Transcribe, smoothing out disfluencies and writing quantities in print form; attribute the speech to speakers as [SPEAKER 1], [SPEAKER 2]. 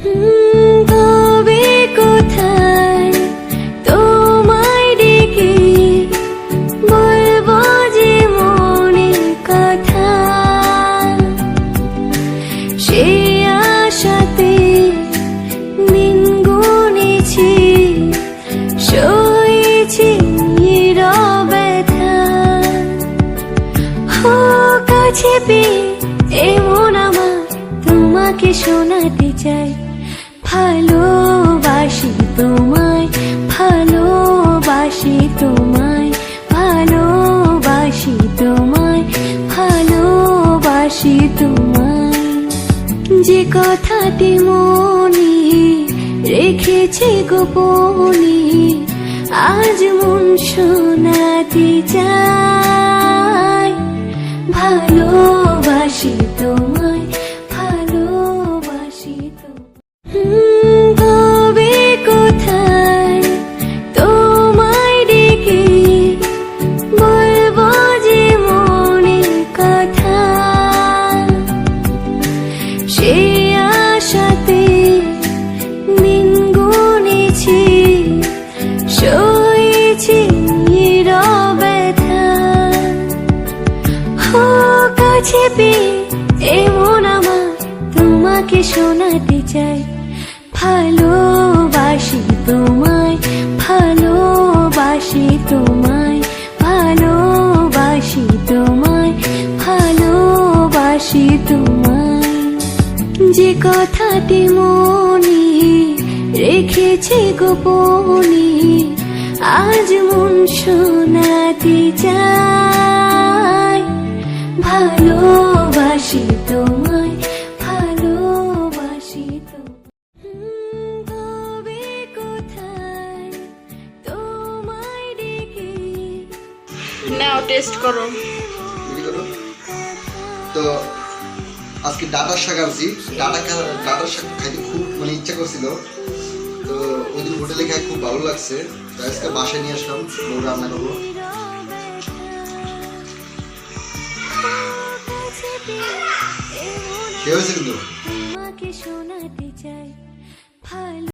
[SPEAKER 1] কবে কোথায় তোমায় ডেকে বলবো যে মনের কথা, সে আশাতে দিন গুনেছি, সয়েছি নীরব ব্যথা। ও কাছে পেয়ে এমন আমার তোমাকে শোনাতে চাই, ভালোবাসি তোমায়, ভালোবাসি তোমায়, ভালোবাসি তোমায়, ভালোবাসি তোমায়। যে কথাটি মনে রেখেছি গোপনে, আজ মন শোনাতে চাই, ভালোবাসি তোমায়, ভালোবাসি তোমায়। কবে কোথায় তোমায় ডেকে বলবো যে মনের কথা, সে আশাতে দিন গুনেছি, সয়েছি নীরব ব্যথা। ও কাছে পেয়ে এমন আমার তোমাকে শোনাতে চাই, ভালোবাসি তোমায়, ভালোবাসি তোমায়, ভালোবাসি তোমায়, ভালোবাসি তোমায়। যে কথাটি মনে রেখেছি গোপনে, আজ মন শোনাতে চাই, ভালোবাসি তোমায়, ভালোবাসি তোমায়। কবে কোথায় তোমায় ডেকে
[SPEAKER 2] নাও টেস্ট করো।
[SPEAKER 3] তো আজকে ডাটার শাক আনছি, ডাটার শাক খাইতে খুব ইচ্ছা করছিল, তো ওই দিন হোটেলে খাই খুব ভালো লাগছে, তো আজকে বাসায় নিয়ে আসলাম, রান্না করবো। সে হয়েছে কিন্তু
[SPEAKER 1] তোমাকে শোনাতে